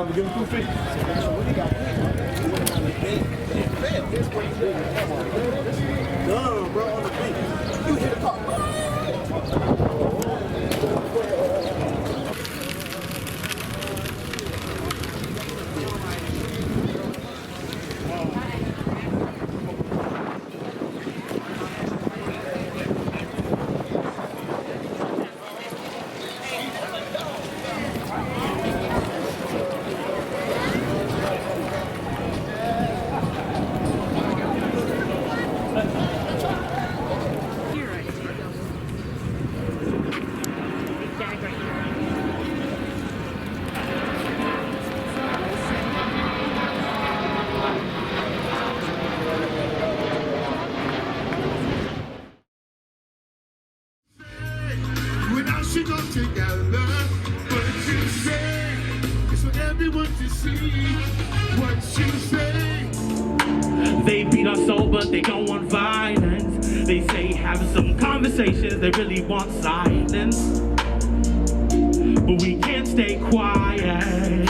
Time to give him 250. No, bro, on the beat. You hit the car. Should go together, but you say it's for everyone to see what you say. They beat us so, but they don't want violence. They say have some conversations, they really want silence. But we can't stay quiet,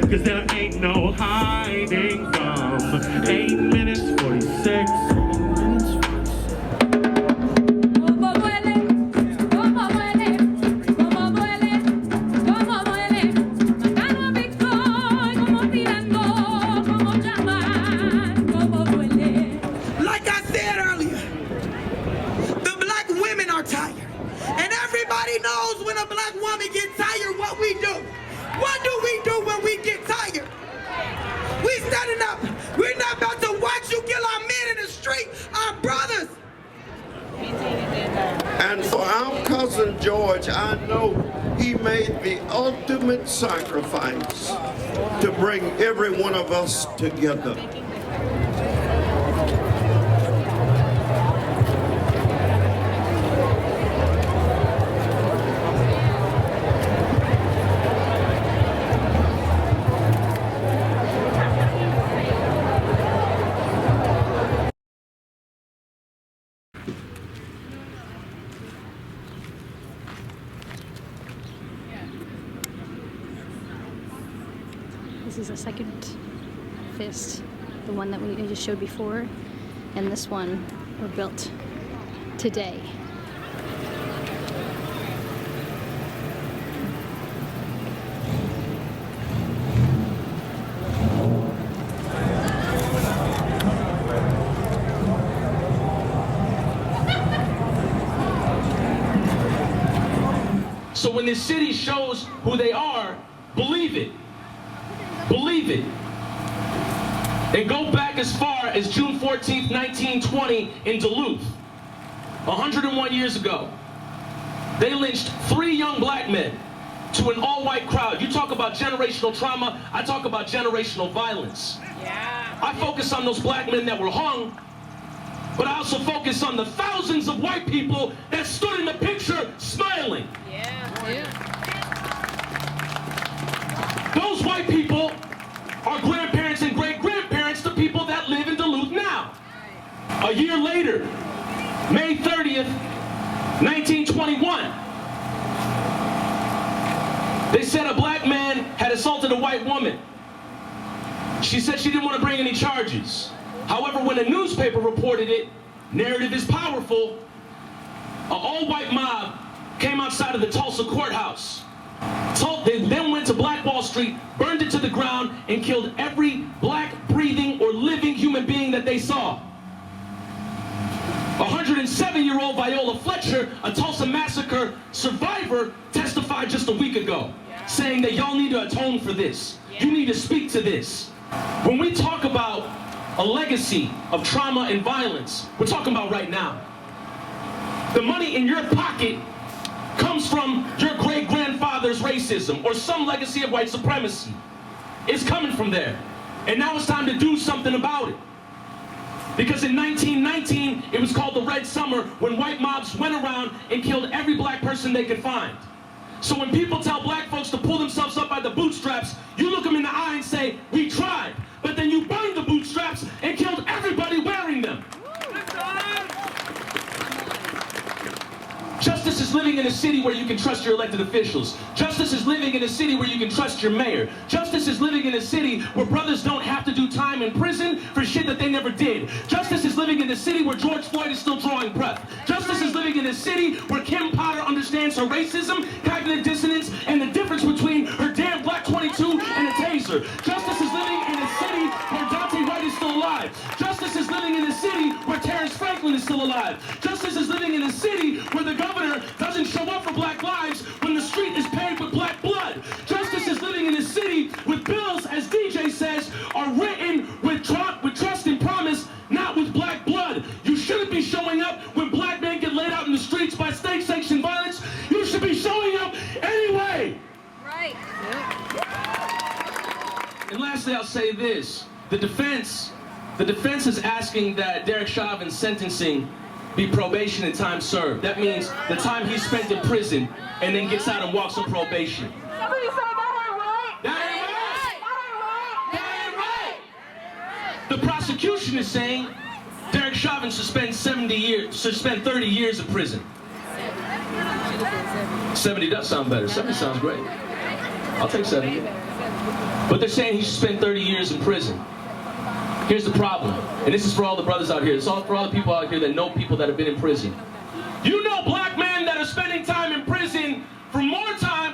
cause there ain't no hiding from 8 minutes 46. Knows when a black woman gets tired what we do. What do we do when we get tired? We standing up. We're not about to watch you kill our men in the street, our brothers. And for our cousin George, I know he made the ultimate sacrifice to bring every one of us together. This is a second fist, the one that we just showed before, and this one were built today. So when this city shows who they are, believe it. Believe it. And go back as far as June 14th, 1920 in Duluth, 101 years ago. They lynched 3 young black men to an all-white crowd. You talk about generational trauma, I talk about generational violence. Yeah. I focus on those black men that were hung, but I also focus on the thousands of white people that stood in the picture smiling. Those white people are grandparents and great-grandparents to people that live in Duluth now. A year later, May 30th, 1921, they said a black man had assaulted a white woman. She said she didn't want to bring any charges. However, when a newspaper reported it, narrative is powerful, an all-white mob came outside of the Tulsa courthouse. They then went to Black Wall Street, burned it to the ground, and killed every black, breathing, or living human being that they saw. 107-year-old Viola Fletcher, a Tulsa massacre survivor, testified just a week ago, saying that y'all need to atone for this. You need to speak to this. When we talk about a legacy of trauma and violence, we're talking about right now. The money in your pocket comes from your great-grandfather's racism or some legacy of white supremacy. It's coming from there. And now it's time to do something about it. Because in 1919, it was called the Red Summer, when white mobs went around and killed every black person they could find. So when people tell black folks to pull themselves up by the bootstraps, you look them in the eye and say, we tried. But then you burned the bootstraps and killed everybody wearing them. Justice is is living in a city where you can trust your elected officials. Justice is living in a city where you can trust your mayor. Justice is living in a city where brothers don't have to do time in prison for shit that they never did. Justice is living in a city where George Floyd is still drawing breath. Justice is living in a city where Kim Potter understands her racism, cognitive dissonance, and the difference between her damn black 22 and a taser. Justice is living in a city where Dante Wright is still alive. Justice is living in a city where Terrence Franklin is still alive. Justice is living in a city where the governor doesn't show up for black lives when the street is paved with black blood. Justice is living in a city with bills, as DJ says, are written with trust and promise, not with black blood. You shouldn't be showing up when black men get laid out in the streets by state-sanctioned violence. You should be showing up anyway. Right. And lastly, I'll say this. The defense is asking that Derek Chauvin's sentencing be probation and time served. That means the time he spent in prison and then gets out and walks on probation. Somebody said that ain't right. That ain't right. That ain't right. The prosecution is saying Derek Chauvin should spend 30 years in prison. 70 does sound better. 70 sounds great. I'll take 70. But they're saying he should spend 30 years in prison. Here's the problem, and this is for all the brothers out here. It's all for all the people out here that know people that have been in prison. You know black men that are spending time in prison for more time